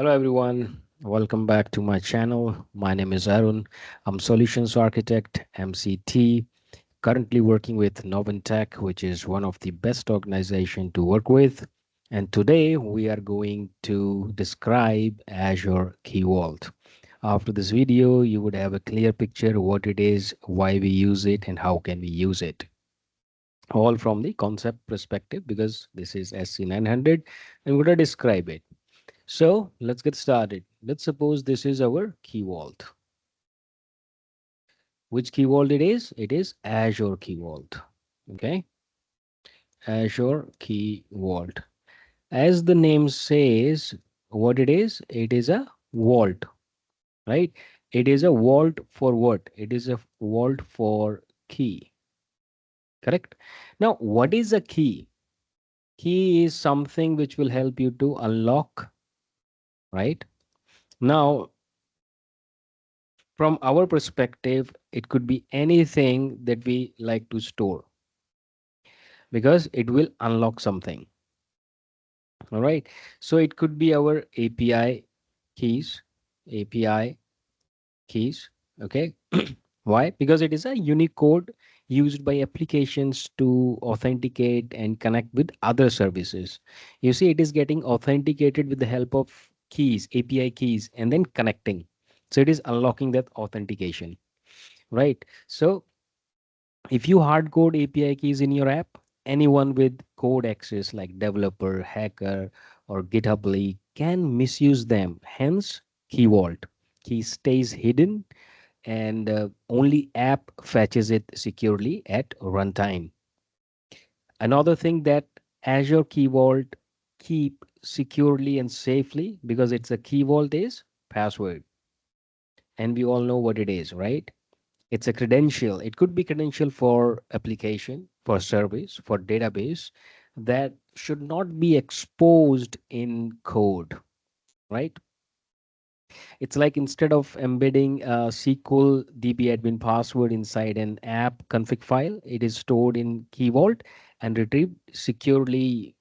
Hello everyone, welcome back to my channel. My name is Arun. I'm Solutions Architect MCT, currently working with Novantech, which is one of the best organization to work with. And today we are going to describe Azure Key Vault. After this video, you would have a clear picture what it is, why we use it, and how can we use it. All from the concept perspective because this is SC900 and we're going to describe it. So let's get started. Let's suppose this is our key vault. Which key vault it is? It is Azure Key Vault. Okay, Azure Key Vault. As the name says, what it is a vault, right? It is a vault for what? It is a vault for key, correct? Now, what is a key? Key is something which will help you to unlock, right? Now, from our perspective, it could be anything that we like to store because it will unlock something. All right. So it could be our API keys, API keys. Okay. Why? Because it is a unique code used by applications to authenticate and connect with other services. You see, it is getting authenticated with the help of keys, API keys, and then connecting. So it is unlocking that authentication, right? So if you hard code API keys in your app, anyone with code access like developer, hacker, or GitHub leak can misuse them. Hence, Key Vault. Key stays hidden and only app fetches it securely at runtime. Another thing that Azure Key Vault keep securely and safely because it's a key vault is password. And we all know what it is, right? It's a credential. It could be credential for application, for service, for database that should not be exposed in code, right? It's like instead of embedding a SQL DB admin password inside an app config file, it is stored in Key Vault and retrieved securely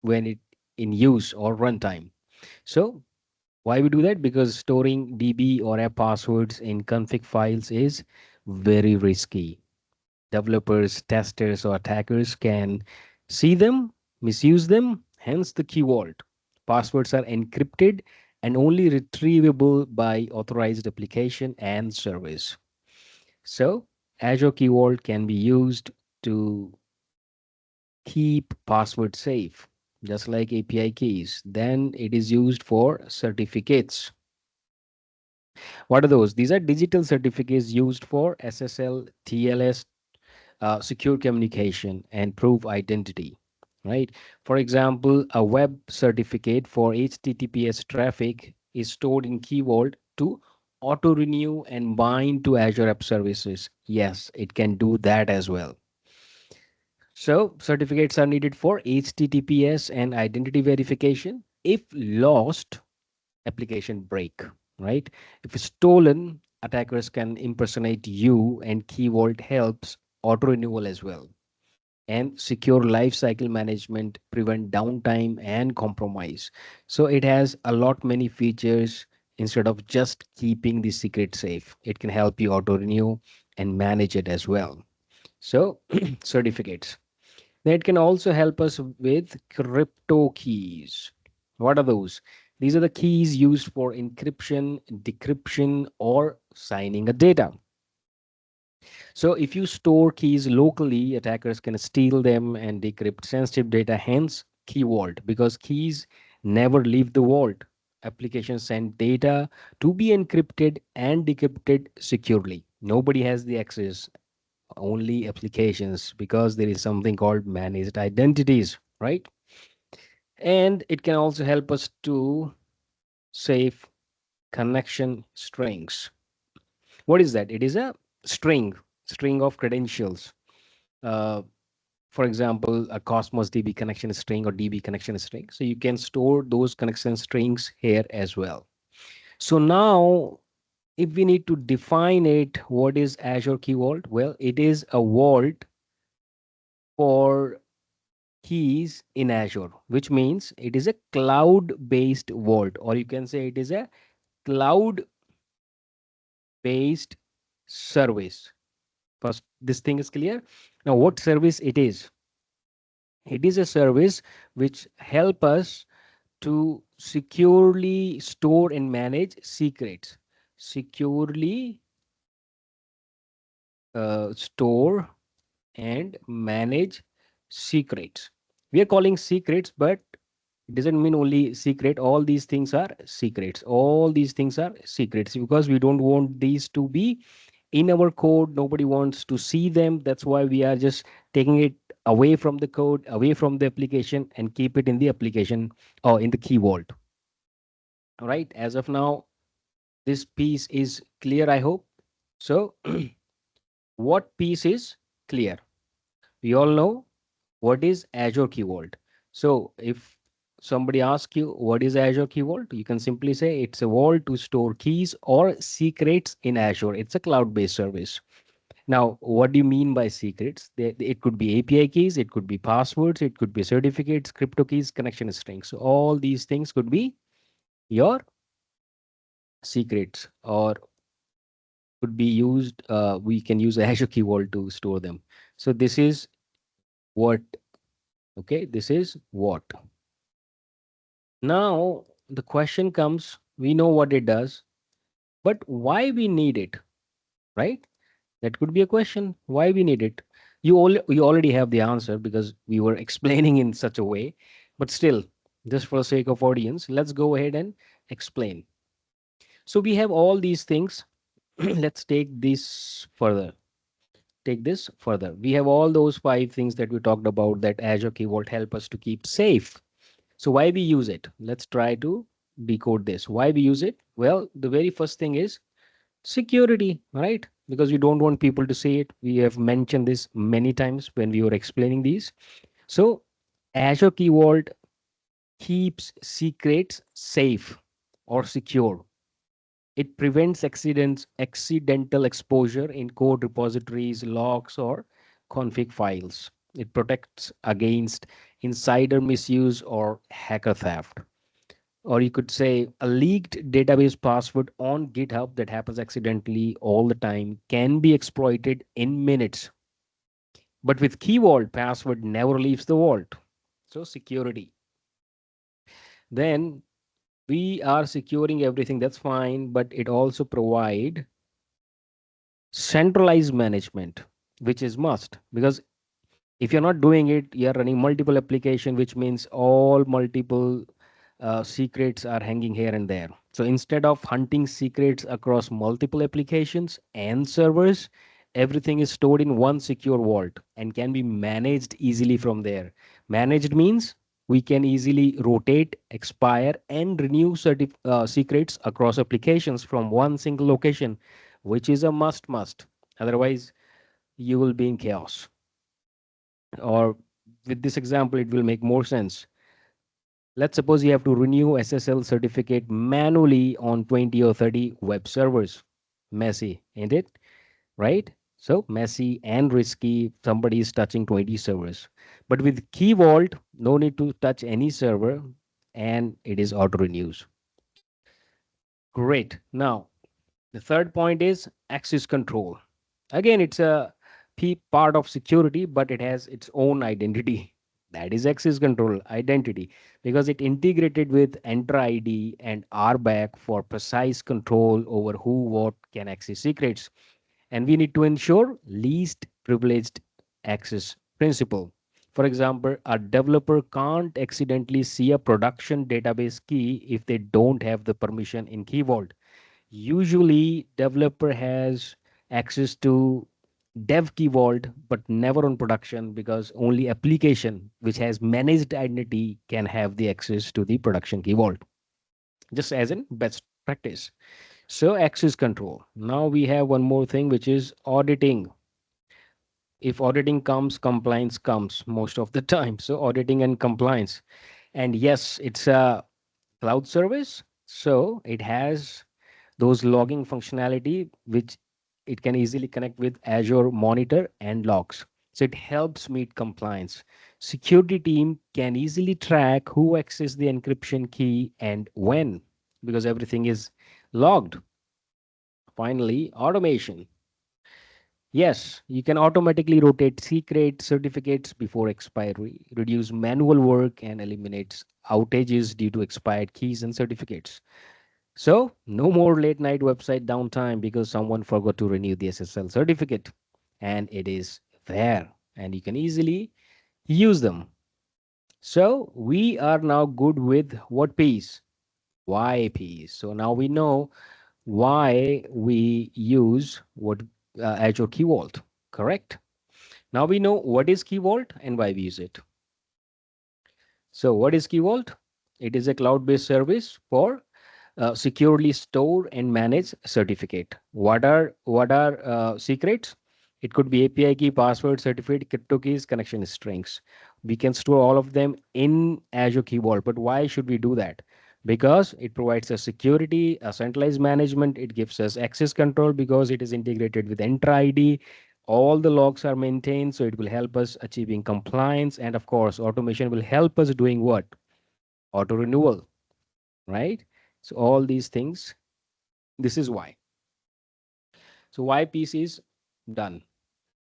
when it in use or runtime. So why we do that? Because storing DB or app passwords in config files is very risky. Developers, testers, or attackers can see them, misuse them, hence the key vault. Passwords are encrypted and only retrievable by authorized application and service. So, Azure Key Vault can be used to keep password safe, just like API keys. Then it is used for certificates. What are those? These are digital certificates used for SSL, TLS, secure communication and prove identity, right? For example, a web certificate for HTTPS traffic is stored in Key Vault to auto renew and bind to Azure App Services. Yes, it can do that as well. So certificates are needed for HTTPS and identity verification. If lost, application break, right? If stolen, attackers can impersonate you, and Key Vault helps auto renewal as well. And secure lifecycle management prevent downtime and compromise. So it has a lot many features. Instead of just keeping the secret safe, it can help you auto renew and manage it as well. So certificates, then it can also help us with crypto keys. What are those? These are the keys used for encryption, decryption, or signing a data. So if you store keys locally, attackers can steal them and decrypt sensitive data, hence key vault, because keys never leave the vault. Applications send data to be encrypted and decrypted securely. Nobody has the access, only applications, because there is something called managed identities, right? And it can also help us to save connection strings. What is that? It is a string of credentials. Uh, for example, a Cosmos DB connection string or DB connection string. So you can store those connection strings here as well. So now, if we need to define it, what is Azure Key Vault? Well, it is a vault for keys in Azure, which means it is a cloud-based vault, or you can say it is a cloud-based service. First, this thing is clear. Now, what service it is? It is a service which help us to securely store and manage secrets. Securely store and manage secrets. We are calling secrets, but it doesn't mean only secret. All these things are secrets. All these things are secrets because we don't want these to be in our code. Nobody wants to see them. That's why we are just taking it away from the code, away from the application, and keep it in the application or in the key vault. All right. As of now, this piece is clear, I hope. So, what piece is clear? We all know what is Azure Key Vault. So, if somebody asks you what is Azure Key Vault, you can simply say it's a vault to store keys or secrets in Azure. It's a cloud-based service. Now, what do you mean by secrets? It could be API keys, it could be passwords, it could be certificates, crypto keys, connection strings. So all these things could be your secrets or could be used. We can use Azure Key Vault to store them. So this is what, okay, this is what. Now, the question comes, we know what it does, but why we need it, right? That could be a question. Why we need it? You already have the answer because we were explaining in such a way. But still, just for the sake of audience, let's go ahead and explain. So we have all these things. Let's take this further. Take this further. We have all those five things that we talked about that Azure Key Vault help us to keep safe. So why we use it? Let's try to decode this. Why we use it? Well, the very first thing is security, right? Because we don't want people to see it. We have mentioned this many times when we were explaining these. So Azure Key Vault keeps secrets safe or secure. It prevents accidental exposure in code repositories, logs, or config files. It protects against insider misuse or hacker theft. Or you could say a leaked database password on GitHub that happens accidentally all the time can be exploited in minutes. But with Key Vault, password never leaves the vault. So security. Then we are securing everything. That's fine, but it also provide centralized management, which is must because if you're not doing it, you're running multiple application, which means all multiple secrets are hanging here and there. So instead of hunting secrets across multiple applications and servers, everything is stored in one secure vault and can be managed easily from there. Managed means we can easily rotate, expire, and renew secrets across applications from one single location, which is a must. Otherwise, you will be in chaos. Or with this example, it will make more sense. Let's suppose you have to renew SSL certificate manually on 20 or 30 web servers. Messy, ain't it? Right? So messy and risky. Somebody is touching 20 servers. But with Key Vault, no need to touch any server and it is auto renews. Great. Now, the third point is access control. Again, it's a part of security, but it has its own identity. That is access control identity because it integrated with Enter ID and RBAC for precise control over who, what can access secrets. And we need to ensure least privileged access principle. For example, a developer can't accidentally see a production database key if they don't have the permission in Key Vault. Usually, developer has access to dev key vault, but never on production because only application which has managed identity can have the access to the production key vault, just as in best practice. So access control. Now we have one more thing, which is auditing. If auditing comes, compliance comes most of the time. So auditing and compliance. And yes, it's a cloud service. So it has those logging functionality which it can easily connect with Azure Monitor and logs. So it helps meet compliance. Security team can easily track who accessed the encryption key and when, because everything is logged. Finally, automation. Yes, you can automatically rotate secret certificates before expiry, reduce manual work, and eliminates outages due to expired keys and certificates. So, no more late night website downtime because someone forgot to renew the SSL certificate. And it is there, and you can easily use them. So, we are now good with what piece? Why piece. So, now we know why we use what Azure Key Vault, correct? Now we know what is Key Vault and why we use it. So, what is Key Vault? It is a cloud-based service for securely store and manage certificate. What are secrets? It could be API key, password, certificate, crypto keys, connection strings. We can store all of them in Azure Key Vault. But why should we do that? Because it provides us security, a centralized management. It gives us access control because it is integrated with Entra ID. All the logs are maintained, so it will help us achieving compliance. And of course, automation will help us doing what? Auto renewal, right? So all these things, this is why. So why piece is done.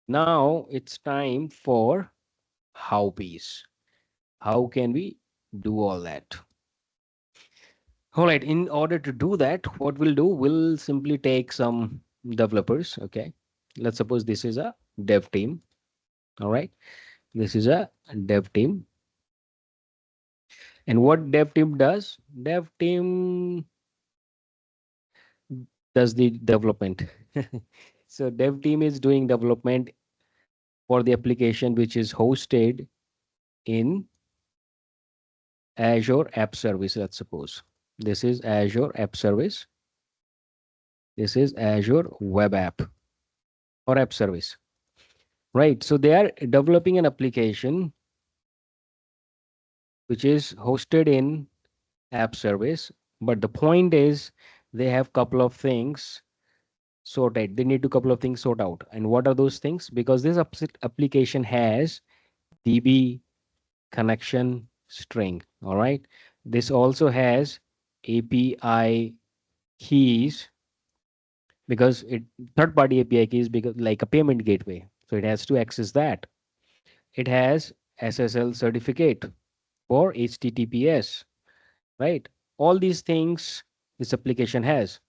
Now it's time for how piece. How can we do all that? All right, in order to do that, what we'll do, we'll simply take some developers, okay? Let's suppose this is a dev team, all right? This is a dev team. And what dev team does? Dev team does the development. So dev team is doing development for the application which is hosted in Azure App Service, let's suppose. This is Azure App Service. This is Azure Web App or App Service. Right. So they are developing an application which is hosted in App Service. But the point is they have couple of things sorted. They need to couple of things sort out. And what are those things? Because this application has DB connection string. All right. This also has API keys because it third party API keys because like a payment gateway. So it has to access that. It has SSL certificate for HTTPS, right? All these things this application has.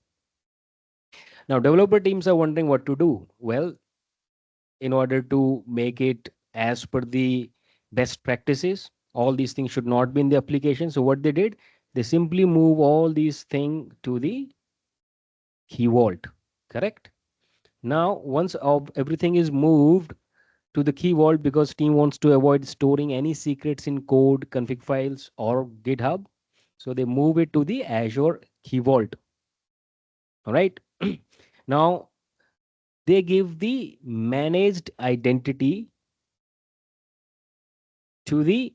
Now developer teams are wondering what to do. Well, in order to make it as per the best practices, all these things should not be in the application. So what they did, they simply move all these things to the key vault, correct? Now, once of everything is moved to the key vault because team wants to avoid storing any secrets in code, config files, or GitHub, so they move it to the Azure Key Vault. All right. Now they give the managed identity to the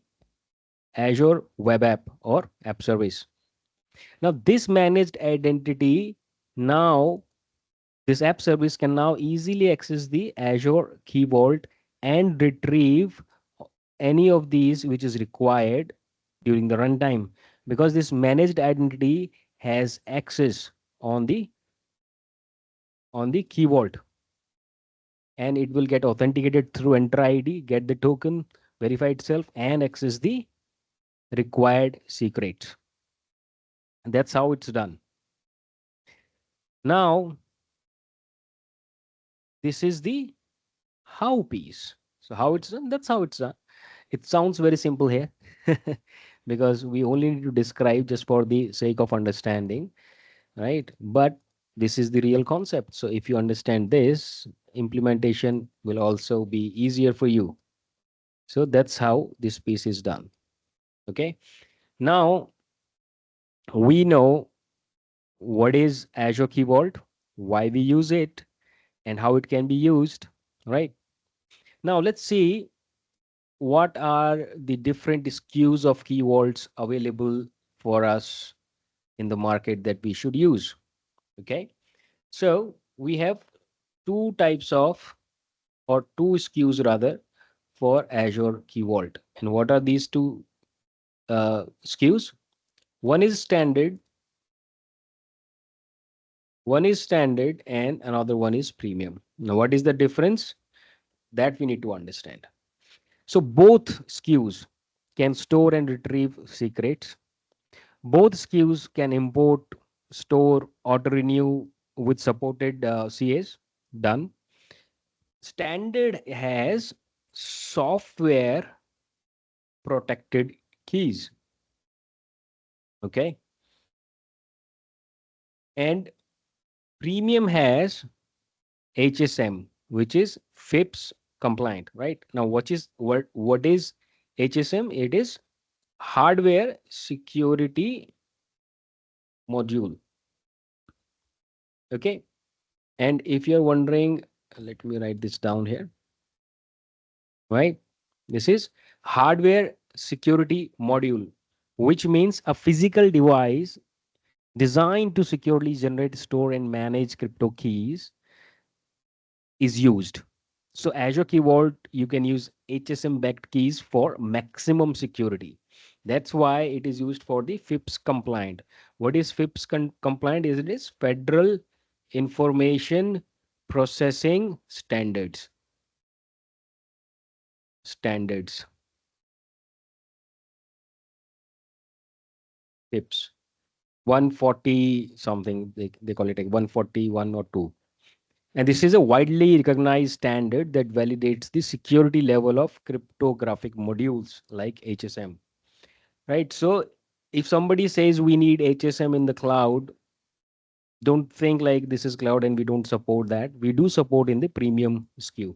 Azure Web App or App Service. Now this managed identity, now this app service can now easily access the Azure Key Vault and retrieve any of these which is required during the runtime because this managed identity has access on the key vault and it will get authenticated through Entra ID, get the token, verify itself, and access the required secrets. And that's how it's done. Now, this is the how piece. So how it's done, that's how it's done. It sounds very simple here because we only need to describe just for the sake of understanding, right? But this is the real concept. So if you understand this, implementation will also be easier for you. So that's how this piece is done. Okay. Now we know what is Azure Key Vault, why we use it, and how it can be used, right? Now let's see what are the different SKUs of Key Vaults available for us in the market that we should use. Okay. So we have two types of, or two SKUs rather, for Azure Key Vault. And what are these two SKUs? One is standard, and another one is premium. Now, what is the difference? That we need to understand. So both SKUs can store and retrieve secrets. Both SKUs can import, store, auto renew with supported CAs. Done. Standard has software protected keys. Okay. And premium has HSM, which is FIPS compliant, right? Now, what is HSM? It is hardware security module. Okay. And if you're wondering, let me write this down here, right? This is hardware security module, which means a physical device designed to securely generate, store, and manage crypto keys is used. So Azure Key Vault, you can use HSM backed keys for maximum security. That's why it is used for the FIPS compliant. What is FIPS compliant? Is it is Federal Information Processing Standards. Standards. FIPS. 140 something, they call it like 141 or 2. And this is a widely recognized standard that validates the security level of cryptographic modules like HSM. Right. So if somebody says we need HSM in the cloud, don't think like this is cloud and we don't support that. We do support in the premium SKU.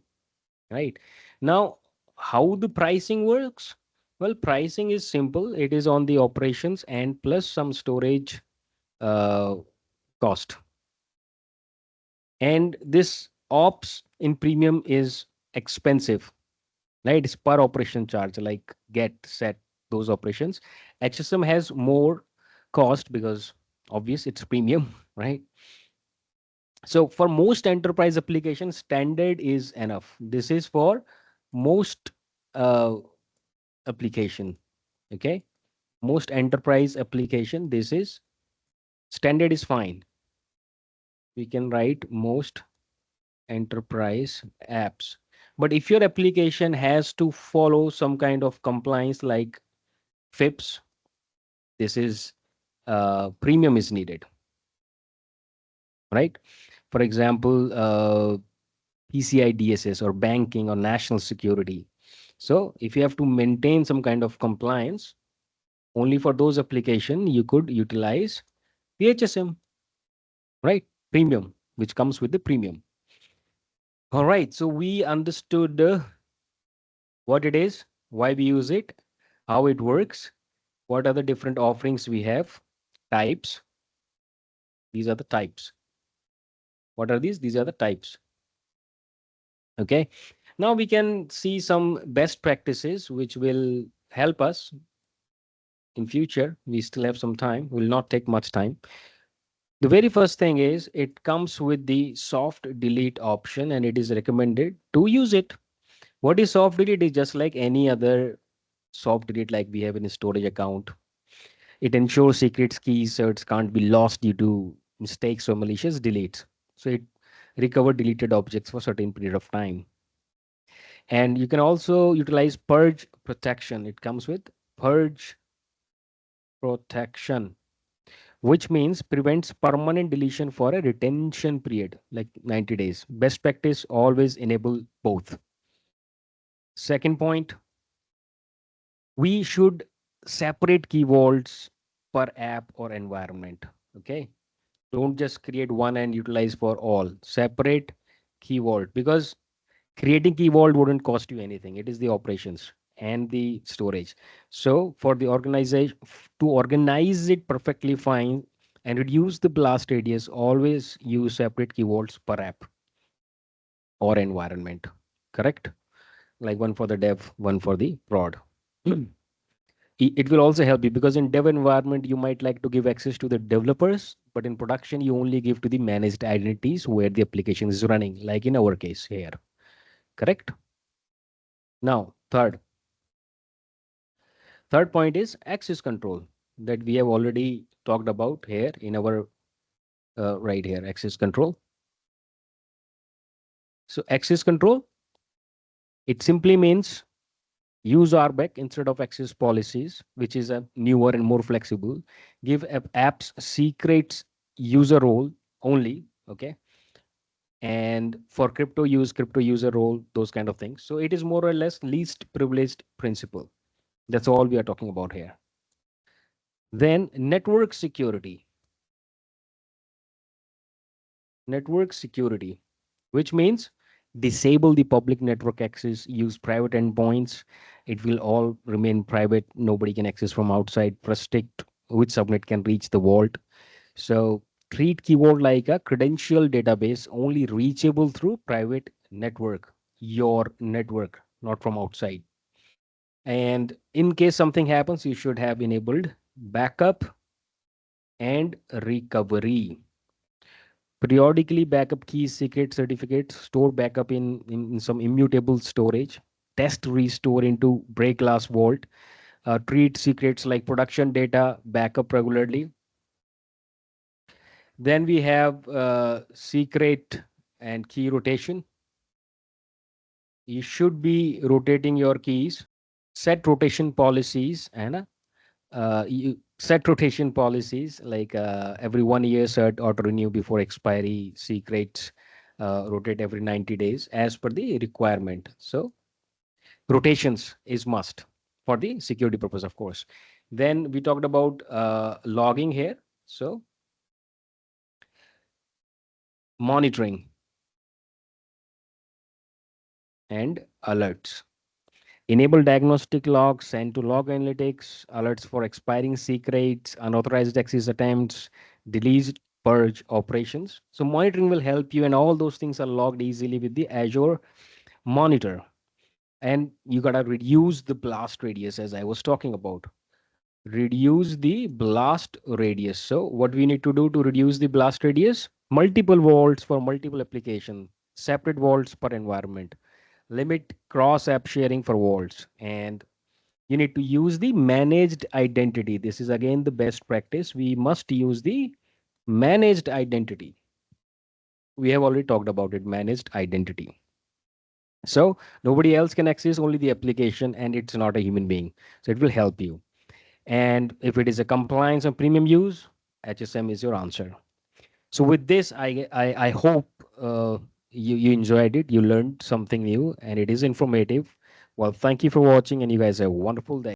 Right. Now, how the pricing works? Well, pricing is simple. It is on the operations and plus some storage uh, cost. And this ops in premium is expensive, right? It's per operation charge, like get, set, those operations. HSM has more cost because obvious it's premium, right? So for most enterprise applications, standard is enough. This is for most uh, application. Okay, most enterprise application, this is standard is fine. We can write most enterprise apps. But if your application has to follow some kind of compliance like FIPS, this is premium is needed, right? For example, PCI DSS or banking or national security. So if you have to maintain some kind of compliance, only for those application you could utilize the HSM, right? Premium, which comes with the premium. All right, so we understood what it is, why we use it, how it works, what are the different offerings we have, types. These are the types. What are these? These are the types. Okay. Now we can see some best practices which will help us in future. We still have some time, will not take much time. The very first thing is it comes with the soft delete option and it is recommended to use it. What is soft delete? Is just like any other soft delete like we have in a storage account. It ensures secrets, keys, certs can't be lost due to mistakes or malicious deletes. So it recover deleted objects for certain period of time. And you can also utilize purge protection. It comes with purge protection, which means prevents permanent deletion for a retention period like 90 days. Best practice always enable both. Second point, we should separate key vaults per app or environment. Okay. Don't just create one and utilize for all. Separate key vault because creating key vault wouldn't cost you anything. It is the operations and the storage. So for the organization to organize it perfectly fine and reduce the blast radius, always use separate key vaults per app or environment. Correct? Like one for the dev, one for the prod. It will also help you because in dev environment you might like to give access to the developers, but in production you only give to the managed identities where the application is running, like in our case here. Correct? Now Third, third point is access control that we have already talked about here in our right here, access control. So access control, it simply means use RBAC instead of access policies, which is a newer and more flexible. Give apps secrets user role only. Okay. And for crypto, use crypto user role, those kind of things. So it is more or less least privileged principle. That's all we are talking about here. Then network security. Network security, which means disable the public network access, use private endpoints. It will all remain private. Nobody can access from outside. Restrict which subnet can reach the vault. So treat Key Vault like a credential database, only reachable through private network, your network, not from outside. And in case something happens, you should have enabled backup and recovery. Periodically backup keys, secret certificates, store backup in some immutable storage, test restore into break glass vault, treat secrets like production data, backup regularly. Then we have secret and key rotation. You should be rotating your keys, set rotation policies, and you set rotation policies like every 1 year set auto renew before expiry, secrets rotate every 90 days as per the requirement. So rotations is must for the security purpose, of course. Then we talked about logging here. So monitoring and alerts. Enable diagnostic logs, send to log analytics, alerts for expiring secrets, unauthorized access attempts, delete, purge operations. So monitoring will help you, and all those things are logged easily with the Azure Monitor. And you gotta reduce the blast radius, as I was talking about. Reduce the blast radius. So what we need to do to reduce the blast radius? Multiple vaults for multiple application, separate vaults per environment. Limit cross app sharing for vaults, and you need to use the managed identity. This is again the best practice. We must use the managed identity. We have already talked about it, managed identity. So nobody else can access, only the application, and it's not a human being. So it will help you. And if it is a compliance and premium use, HSM is your answer. So with this, I hope you enjoyed it. You learned something new, and it is informative. Well, thank you for watching, and you guys have a wonderful day.